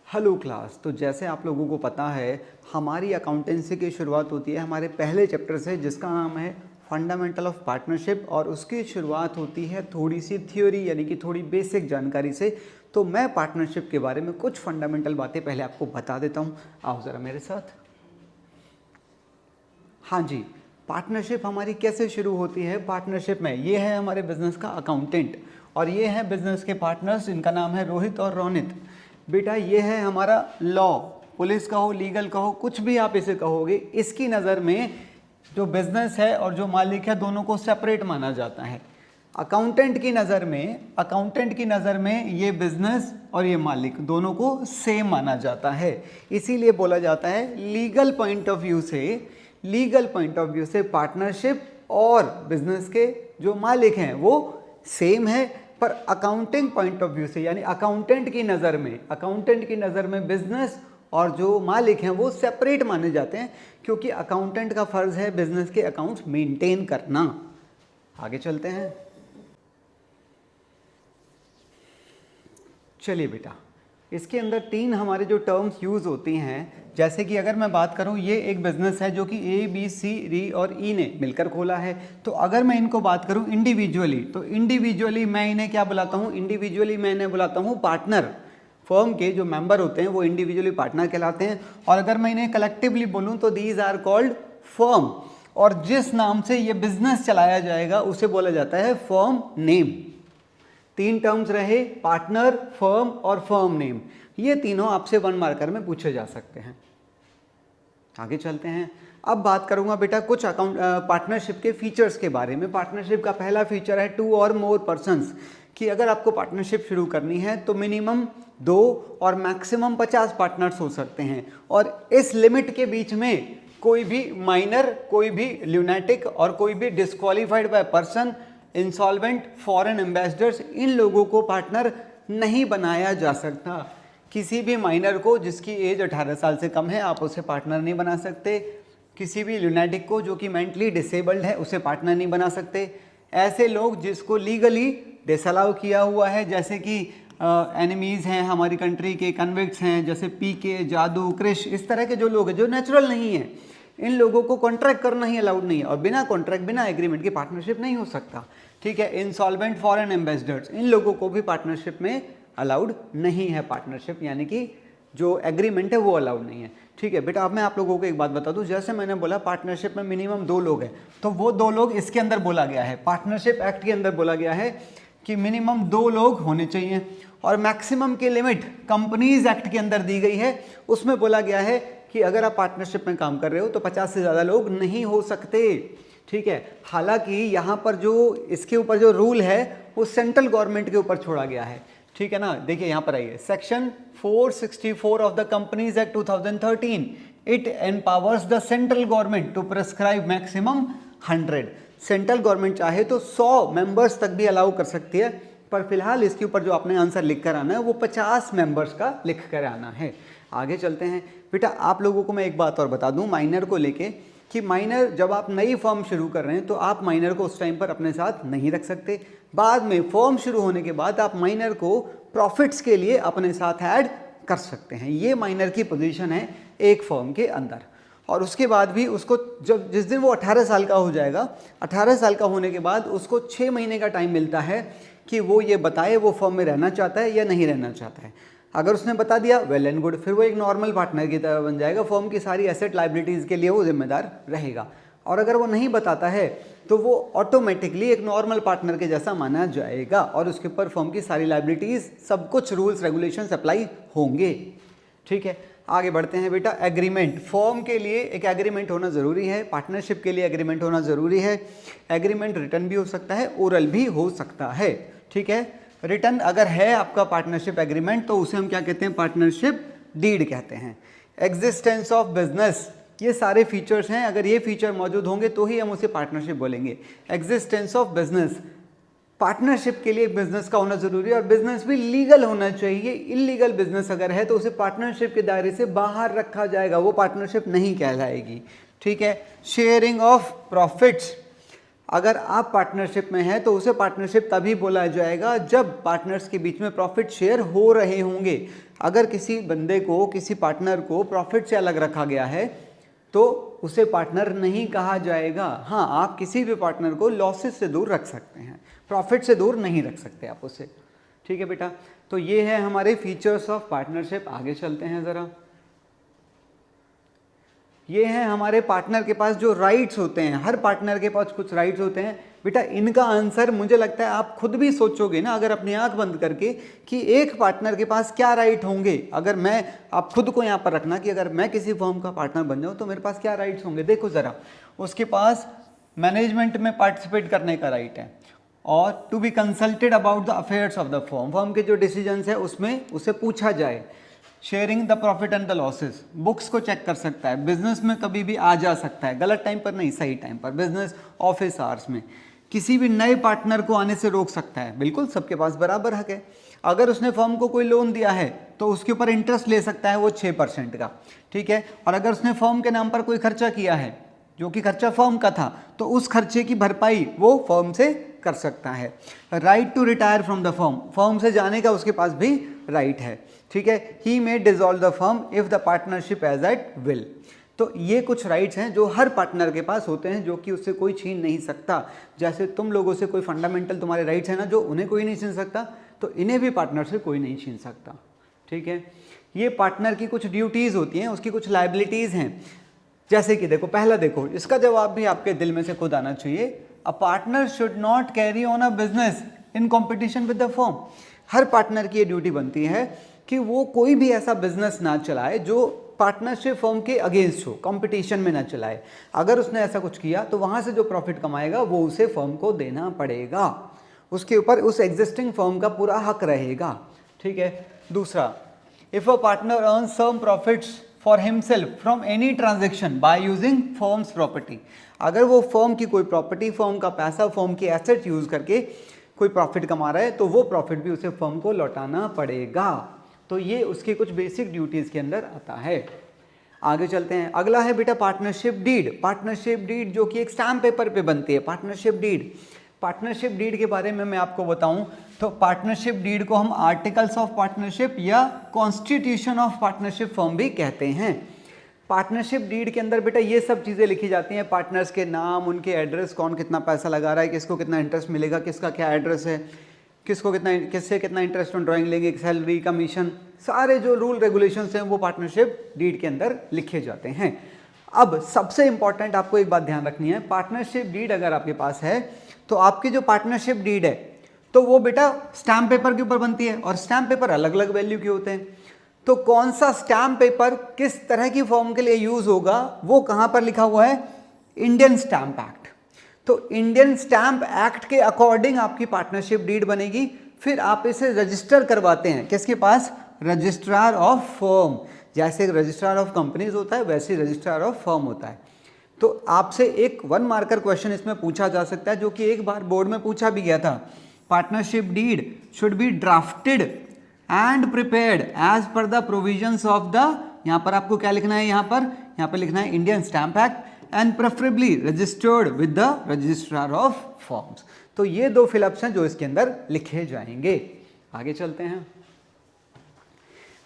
Hello class. तो जैसे आप लोगों को पता है हमारी अकाउंटेंसी की शुरुआत होती है हमारे पहले चैप्टर से जिसका नाम है फंडामेंटल ऑफ पार्टनरशिप, और उसकी शुरुआत होती है थोड़ी सी थ्योरी यानी कि थोड़ी बेसिक जानकारी से। तो मैं पार्टनरशिप के बारे में कुछ फंडामेंटल बातें पहले आपको बता देता हूँ। आओ ज़रा मेरे साथ। हाँ जी, पार्टनरशिप हमारी कैसे शुरू होती है। पार्टनरशिप में ये है हमारे बिजनेस का अकाउंटेंट और ये है बिजनेस के पार्टनर्स, इनका नाम है रोहित और रोनित। बेटा ये है हमारा लॉ, पुलिस कहो लीगल कहो कुछ भी आप इसे कहोगे। इसकी नज़र में जो बिजनेस है और जो मालिक है दोनों को सेपरेट माना जाता है। अकाउंटेंट की नज़र में ये बिजनेस और ये मालिक दोनों को सेम माना जाता है। इसीलिए बोला जाता है लीगल पॉइंट ऑफ व्यू से पार्टनरशिप और बिजनेस के जो मालिक हैं वो सेम है, पर अकाउंटिंग पॉइंट ऑफ व्यू से यानी अकाउंटेंट की नज़र में बिजनेस और जो मालिक हैं वो सेपरेट माने जाते हैं, क्योंकि अकाउंटेंट का फर्ज है बिजनेस के अकाउंट्स मेंटेन करना। आगे चलते हैं। चलिए बेटा, इसके अंदर तीन हमारे जो टर्म्स यूज़ होती हैं, जैसे कि अगर मैं बात करूं ये एक बिजनेस है जो कि ए बी सी डी और ई ने मिलकर खोला है। तो अगर मैं इनको बात करूं इंडिविजुअली, तो इंडिविजुअली मैं इन्हें क्या बुलाता हूं, इंडिविजुअली मैं इन्हें बुलाता हूं पार्टनर। फर्म के जो मेंबर होते हैं वो इंडिविजुअली पार्टनर कहलाते हैं। और अगर मैं इन्हें कलेक्टिवली बोलूँ तो दीज आर कॉल्ड फर्म, और जिस नाम से ये बिजनेस चलाया जाएगा उसे बोला जाता है फर्म नेम। तीन टर्म्स रहे, पार्टनर, फर्म और फर्म नेम। ये तीनों आपसे 1 मार्कर में पूछे जा सकते हैं। आगे चलते हैं। अब बात करूंगा बेटा कुछ पार्टनरशिप के फीचर्स के बारे में। पार्टनरशिप का पहला फीचर है 2 और मोर पर्सन्स, कि अगर आपको पार्टनरशिप शुरू करनी है तो मिनिमम 2 और मैक्सिमम 50 पार्टनर्स हो सकते हैं। और इस लिमिट के बीच में कोई भी माइनर, कोई भी ल्यूनेटिक और कोई भी disqualified by person, insolvent, foreign ambassadors, इन लोगों को पार्टनर नहीं बनाया जा सकता। किसी भी माइनर को जिसकी एज 18 साल से कम है आप उसे पार्टनर नहीं बना सकते। किसी भी ल्यूनेटिक को जो कि मेंटली डिसेबल्ड है उसे पार्टनर नहीं बना सकते। ऐसे लोग जिसको लीगली डिसअलाउ किया हुआ है, जैसे कि एनिमीज़ हैं हमारी कंट्री के, कन्विक्ट्स हैं जैसे पीके, जादू, क्रिश, इस तरह के जो लोग हैं जो नेचुरल नहीं है, इन लोगों को कॉन्ट्रैक्ट करना ही अलाउड नहीं है। और बिना कॉन्ट्रैक्ट, बिना एग्रीमेंट की पार्टनरशिप नहीं हो सकता। ठीक है, इंसॉल्वेंट, फॉरेन एम्बेसडर्स, इन लोगों को भी पार्टनरशिप में अलाउड नहीं है। पार्टनरशिप यानी कि जो एग्रीमेंट है वो अलाउड नहीं है। ठीक है बेटा, अब मैं आप लोगों को एक बात बता दूं, जैसे मैंने बोला पार्टनरशिप में मिनिमम 2 लोग हैं, तो वो 2 लोग इसके अंदर बोला गया है, पार्टनरशिप एक्ट के अंदर बोला गया है कि मिनिमम 2 लोग होने चाहिए। और मैक्सिमम की लिमिट कंपनीज एक्ट के अंदर दी गई है, उसमें बोला गया है कि अगर आप पार्टनरशिप में काम कर रहे हो तो 50 से ज़्यादा लोग नहीं हो सकते। ठीक है, हालांकि यहाँ पर जो इसके ऊपर जो रूल है वो सेंट्रल गवर्नमेंट के ऊपर छोड़ा गया है। ठीक है ना, देखिए यहाँ पर आइए, section 464 of the companies act 2013, it empowers the central government to prescribe maximum 100। Central government चाहे तो 100 मेंबर्स तक भी अलाउ कर सकती है, पर फिलहाल इसके ऊपर जो आपने आंसर लिख कर आना है वो 50 मेंबर्स का लिख कर आना है। आगे चलते हैं बेटा, आप लोगों को मैं एक बात और बता दूं माइनर को लेके, कि माइनर जब आप नई फर्म शुरू कर रहे हैं तो आप माइनर को उस टाइम पर अपने साथ नहीं रख सकते। बाद में फर्म शुरू होने के बाद आप माइनर को प्रॉफिट्स के लिए अपने साथ ऐड कर सकते हैं। ये माइनर की पोजीशन है एक फर्म के अंदर। और उसके बाद भी उसको जब जिस दिन वो 18 साल का हो जाएगा, 18 साल का होने के बाद उसको 6 महीने का टाइम मिलता है कि वो ये बताए वो फर्म में रहना चाहता है या नहीं रहना चाहता है। अगर उसने बता दिया वेल एंड गुड, फिर वो एक नॉर्मल पार्टनर की तरह बन जाएगा, फर्म की सारी एसेट लाइबिलिटीज़ के लिए वो जिम्मेदार रहेगा। और अगर वो नहीं बताता है तो वो ऑटोमेटिकली एक नॉर्मल पार्टनर के जैसा माना जाएगा और उसके ऊपर फर्म की सारी लाइबिलिटीज़, सब कुछ रूल्स रेगुलेशंस अप्लाई होंगे। ठीक है, आगे बढ़ते हैं बेटा। एग्रीमेंट, फर्म के लिए एक एग्रीमेंट होना ज़रूरी है, पार्टनरशिप के लिए एग्रीमेंट होना ज़रूरी है। एग्रीमेंट रिटन भी हो सकता है, ओरल भी हो सकता है। ठीक है, रिटन अगर है आपका पार्टनरशिप एग्रीमेंट तो उसे हम क्या कहते हैं, पार्टनरशिप डीड कहते हैं। एग्जिस्टेंस ऑफ बिजनेस, ये सारे फीचर्स हैं, अगर ये फीचर मौजूद होंगे तो ही हम उसे पार्टनरशिप बोलेंगे। एग्जिस्टेंस ऑफ बिजनेस, पार्टनरशिप के लिए बिजनेस का होना जरूरी है और बिजनेस भी लीगल होना चाहिए। इलीगल बिजनेस अगर है तो उसे पार्टनरशिप के दायरे से बाहर रखा जाएगा, वो पार्टनरशिप नहीं कहलाएगी। ठीक है, शेयरिंग ऑफ प्रॉफिट्स, अगर आप पार्टनरशिप में हैं तो उसे पार्टनरशिप तभी बोला जाएगा जब पार्टनर्स के बीच में प्रॉफिट शेयर हो रहे होंगे। अगर किसी बंदे को, किसी पार्टनर को प्रॉफिट से अलग रखा गया है तो उसे पार्टनर नहीं कहा जाएगा। हाँ, आप किसी भी पार्टनर को लॉसेस से दूर रख सकते हैं, प्रॉफिट से दूर नहीं रख सकते आप उसे। ठीक है बेटा, तो ये है हमारे फीचर्स ऑफ पार्टनरशिप। आगे चलते हैं ज़रा। ये हैं हमारे पार्टनर के पास जो राइट्स होते हैं, हर पार्टनर के पास कुछ राइट्स होते हैं। बेटा इनका आंसर मुझे लगता है आप खुद भी सोचोगे ना, अगर अपनी आंख बंद करके, कि एक पार्टनर के पास क्या राइट होंगे। अगर मैं, आप खुद को यहाँ पर रखना कि अगर मैं किसी फर्म का पार्टनर बन जाऊँ तो मेरे पास क्या राइट्स होंगे। देखो ज़रा, उसके पास मैनेजमेंट में पार्टिसिपेट करने का राइट है, और to be consulted about the affairs of the firm, firm के जो डिसीजंस है उसमें उसे पूछा जाए। Sharing the profit and the losses, books को चेक कर सकता है, बिजनेस में कभी भी आ जा सकता है, गलत टाइम पर नहीं, सही टाइम पर, बिजनेस ऑफिस आवर्स में। किसी भी नए पार्टनर को आने से रोक सकता है, बिल्कुल सबके पास बराबर हक है। अगर उसने फर्म को कोई लोन दिया है तो उसके ऊपर इंटरेस्ट ले सकता है वो 6% का, ठीक है। और अगर उसने फर्म के नाम पर कोई खर्चा किया है जो कि खर्चा फर्म का था, तो उस खर्चे की भरपाई वो फर्म से कर सकता है। Right to retire from the firm, firm से जाने का उसके पास भी राइट है, ठीक है। He may dissolve the firm if the partnership is at will. तो ये कुछ राइट्स हैं जो हर पार्टनर के पास होते हैं, जो कि उससे कोई छीन नहीं सकता। जैसे तुम लोगों से कोई फंडामेंटल तुम्हारे राइट्स हैं ना, जो उन्हें कोई नहीं छीन सकता, तो इन्हें भी पार्टनर से कोई नहीं छीन सकता, ठीक है। ये पार्टनर की कुछ ड्यूटीज़ होती हैं, उसकी कुछ लाइबिलिटीज़ हैं। जैसे कि देखो, पहला देखो, इसका जवाब भी आपके दिल में से खुद आना चाहिए। A partner should not carry on a business in competition with the firm. Her partner की ये ड्यूटी बनती है कि वो कोई भी ऐसा बिजनेस ना चलाए जो पार्टनरशिप फर्म के अगेंस्ट हो, कंपटीशन में ना चलाए। अगर उसने ऐसा कुछ किया तो वहाँ से जो प्रॉफिट कमाएगा वो उसे फर्म को देना पड़ेगा, उसके ऊपर उस एग्जिस्टिंग फर्म का पूरा हक रहेगा, ठीक है। दूसरा, if a partner earns some profits for himself from any transaction by using firm's property, अगर वो फर्म की कोई प्रॉपर्टी, फर्म का पैसा, फर्म की एसेट यूज करके कोई प्रॉफिट कमा रहा है, तो वो प्रॉफिट भी उसे फर्म को लौटाना पड़ेगा। तो ये उसकी कुछ बेसिक ड्यूटीज के अंदर आता है। आगे चलते हैं। अगला है बेटा पार्टनरशिप डीड। पार्टनरशिप डीड जो कि एक स्टैम्प पेपर पे बनती है, पार्टनरशिप डीड। पार्टनरशिप डीड के बारे में मैं आपको बताऊं तो पार्टनरशिप डीड को हम आर्टिकल्स ऑफ पार्टनरशिप या कॉन्स्टिट्यूशन ऑफ पार्टनरशिप फर्म भी कहते हैं। पार्टनरशिप डीड के अंदर बेटा ये सब चीज़ें लिखी जाती हैं, पार्टनर्स के नाम, उनके एड्रेस, कौन कितना पैसा लगा रहा है, किसको कितना इंटरेस्ट मिलेगा, किसका क्या एड्रेस है, किसको कितना, किससे कितना इंटरेस्ट ऑन ड्राइंग लेंगे, सैलरी, कमीशन, सारे जो रूल रेगुलेशंस हैं वो पार्टनरशिप डीड के अंदर लिखे जाते हैं। अब सबसे इंपॉर्टेंट आपको एक बात ध्यान रखनी है, पार्टनरशिप डीड अगर आपके पास है तो आपकी जो पार्टनरशिप डीड है तो वो बेटा स्टैम्प पेपर के ऊपर बनती है, और स्टैम्प पेपर अलग अलग वैल्यू के होते हैं। तो कौन सा स्टैम्प पेपर किस तरह की फॉर्म के लिए यूज होगा वो कहां पर लिखा हुआ है, इंडियन स्टैम्प एक्ट। तो इंडियन स्टैम्प एक्ट के अकॉर्डिंग आपकी पार्टनरशिप डीड बनेगी। फिर आप इसे रजिस्टर करवाते हैं किसके पास, रजिस्ट्रार ऑफ फर्म। जैसे रजिस्ट्रार ऑफ कंपनीज होता है वैसे रजिस्ट्रार ऑफ फर्म होता है। तो आपसे एक 1 मार्कर क्वेश्चन इसमें पूछा जा सकता है, जो कि एक बार बोर्ड में पूछा भी गया था। Partnership deed should be drafted and prepared as per the provisions of the, यहाँ पर आपको क्या लिखना है, यहाँ पर लिखना है Indian stamp act and preferably registered with the registrar of firms. तो ये 2 फिलअप्स हैं जो इसके अंदर लिखे जाएंगे। आगे चलते हैं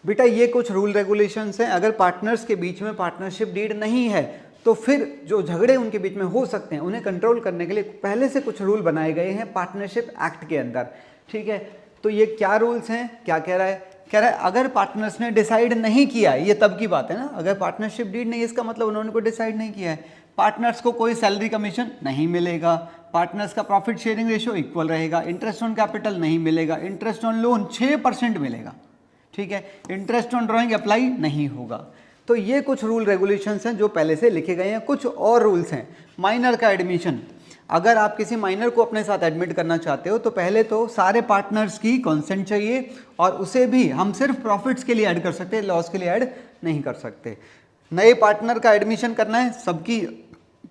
बेटा, ये कुछ रूल रेगुलेशंस हैं। अगर पार्टनर्स के बीच में पार्टनरशिप डीड नहीं है तो फिर जो झगड़े उनके बीच में हो सकते हैं उन्हें कंट्रोल करने के लिए पहले से कुछ रूल बनाए गए हैं पार्टनरशिप एक्ट के अंदर, ठीक है। तो ये क्या रूल्स हैं, क्या कह रहा है अगर पार्टनर्स ने डिसाइड नहीं किया, ये तब की बात है ना, अगर पार्टनरशिप डीड नहीं, इसका मतलब उन्होंने कोई डिसाइड नहीं किया है, पार्टनर्स को कोई सैलरी कमीशन नहीं मिलेगा, पार्टनर्स का प्रॉफिट शेयरिंग रेशियो इक्वल रहेगा, इंटरेस्ट ऑन कैपिटल नहीं मिलेगा, इंटरेस्ट ऑन लोन 6% मिलेगा, ठीक है, इंटरेस्ट ऑन ड्राइंग अप्लाई नहीं होगा। तो ये कुछ रूल रेगुलेशंस हैं जो पहले से लिखे गए हैं। कुछ और रूल्स हैं, माइनर का एडमिशन। अगर आप किसी माइनर को अपने साथ एडमिट करना चाहते हो तो पहले तो सारे पार्टनर्स की कंसेंट चाहिए, और उसे भी हम सिर्फ प्रॉफिट्स के लिए ऐड कर सकते हैं, लॉस के लिए ऐड नहीं कर सकते। नए पार्टनर का एडमिशन करना है, सबकी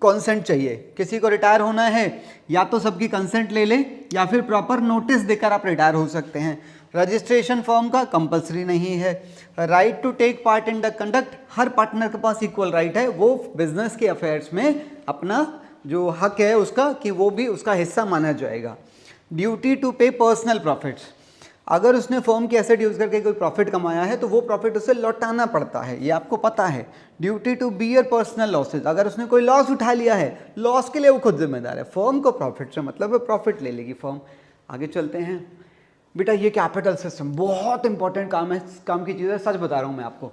कंसेंट चाहिए। किसी को रिटायर होना है या तो सबकी कंसेंट ले ले या फिर प्रॉपर नोटिस देकर आप रिटायर हो सकते हैं। रजिस्ट्रेशन फॉर्म का कंपलसरी नहीं है। Right to take part in the conduct, हर पार्टनर के पास इक्वल राइट है वो बिजनेस के अफेयर्स में अपना जो हक है उसका कि वो भी उसका हिस्सा माना जाएगा। ड्यूटी टू पे पर्सनल प्रॉफिट्स, अगर उसने फर्म की एसेट यूज़ करके कोई प्रॉफिट कमाया है तो वो प्रॉफिट उसे लौटाना पड़ता है, ये आपको पता है। Duty to bear personal losses, अगर उसने कोई लॉस उठा लिया है, लॉस के लिए वो खुद जिम्मेदार है। फर्म को प्रॉफिट से मतलब है, प्रॉफिट ले लेगी फर्म। आगे चलते हैं बेटा, ये कैपिटल सिस्टम बहुत इंपॉर्टेंट काम है, काम की चीज़ है, सच बता रहा हूँ मैं आपको।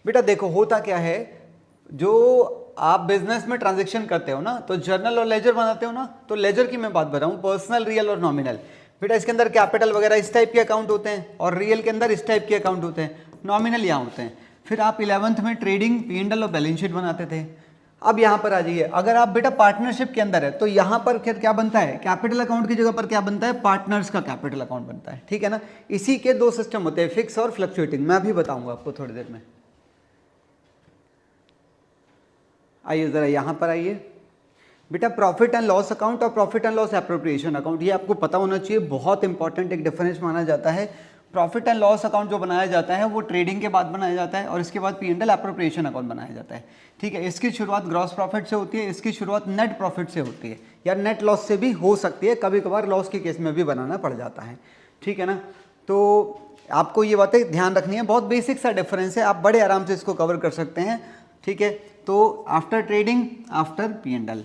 बेटा देखो होता क्या है, जो आप बिजनेस में ट्रांजेक्शन करते हो ना, तो जर्नल और लेजर बनाते हो ना, तो लेजर की मैं बात बता रहा हूँ, पर्सनल, रियल और नॉमिनल। बेटा इसके अंदर कैपिटल वगैरह इस टाइप के अकाउंट होते हैं, और रियल के अंदर इस टाइप के अकाउंट होते हैं, नॉमिनल यहाँ होते हैं। फिर आप 11th में ट्रेडिंग, P&L और बैलेंस शीट बनाते थे। अब यहाँ पर आ जाइए, अगर आप बेटा पार्टनरशिप के अंदर है तो यहाँ पर फिर क्या बनता है, कैपिटल अकाउंट की जगह पर क्या बनता है, पार्टनर्स का कैपिटल अकाउंट बनता है, ठीक है ना। इसी के दो सिस्टम होते हैं, फिक्स और फ्लक्चुएटिंग, मैं अभी बताऊंगा आपको थोड़ी देर में। आइए जरा यहाँ पर आइए बेटा, प्रॉफिट एंड लॉस अकाउंट और profit and loss appropriation account, ये आपको पता होना चाहिए, बहुत इंपॉर्टेंट एक डिफरेंस माना जाता है। प्रॉफिट एंड लॉस अकाउंट जो बनाया जाता है वो ट्रेडिंग के बाद बनाया जाता है, और इसके बाद P&L एप्रोप्रिएशन अकाउंट बनाया जाता है, ठीक है। इसकी शुरुआत ग्रॉस प्रॉफिट से होती है, इसकी शुरुआत नेट प्रॉफिट से होती है, या नेट लॉस से भी हो सकती है, कभी कभार लॉस के केस में भी बनाना पड़ जाता है, ठीक है ना। तो आपको ये बातें ध्यान रखनी है, बहुत बेसिक सा डिफरेंस है, आप बड़े आराम से इसको कवर कर सकते हैं, ठीक है। तो आफ्टर ट्रेडिंग, आफ्टर P&L,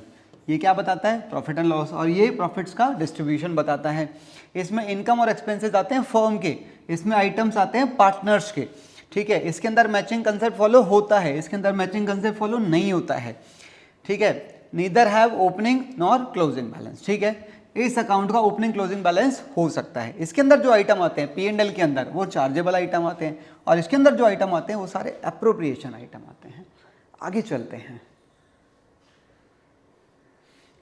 ये क्या बताता है, प्रॉफिट एंड लॉस, और ये प्रॉफिट्स का डिस्ट्रीब्यूशन बताता है। इसमें इनकम और एक्सपेंसेस आते हैं फर्म के, इसमें आइटम्स आते हैं पार्टनर्स के, ठीक है। इसके अंदर मैचिंग कंसेप्ट फॉलो होता है, इसके अंदर मैचिंग कंसेप्ट फॉलो नहीं होता है, ठीक है। Neither have opening nor closing balance, ठीक है। इस अकाउंट का ओपनिंग क्लोजिंग बैलेंस हो सकता है। इसके अंदर जो आइटम आते हैं P&L के अंदर, वो चार्जेबल आइटम आते हैं, और इसके अंदर जो आइटम आते हैं वो सारे एप्रोप्रिएशन आइटम आते हैं। आगे चलते हैं,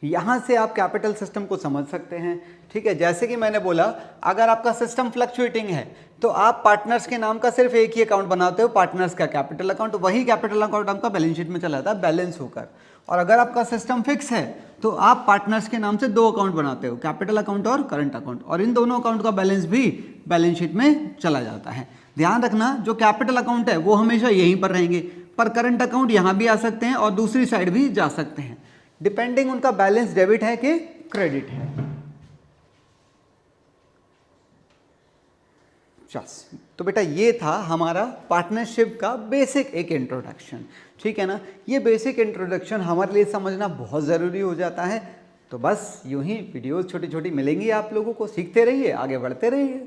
यहां से आप कैपिटल सिस्टम को समझ सकते हैं, ठीक है। जैसे कि मैंने बोला, अगर आपका सिस्टम फ्लक्चुएटिंग है तो आप पार्टनर्स के नाम का सिर्फ एक ही अकाउंट बनाते हो, पार्टनर्स का कैपिटल अकाउंट, वही कैपिटल अकाउंट आपका बैलेंस शीट में चला जाता है बैलेंस होकर। और अगर आपका सिस्टम फिक्स है तो आप पार्टनर्स के नाम से दो अकाउंट बनाते हो, कैपिटल अकाउंट और करंट अकाउंट, और इन दोनों अकाउंट का बैलेंस भी बैलेंस शीट में चला जाता है। ध्यान रखना, जो कैपिटल अकाउंट है वो हमेशा यहीं पर रहेंगे, पर करंट अकाउंट यहां भी आ सकते हैं और दूसरी साइड भी जा सकते हैं, डिपेंडिंग उनका बैलेंस डेबिट है कि क्रेडिट है। तो बेटा ये था हमारा पार्टनरशिप का बेसिक एक इंट्रोडक्शन, ठीक है ना। ये बेसिक इंट्रोडक्शन हमारे लिए समझना बहुत ज़रूरी हो जाता है। तो बस यूं ही वीडियोस छोटी छोटी मिलेंगी आप लोगों को, सीखते रहिए, आगे बढ़ते रहिए।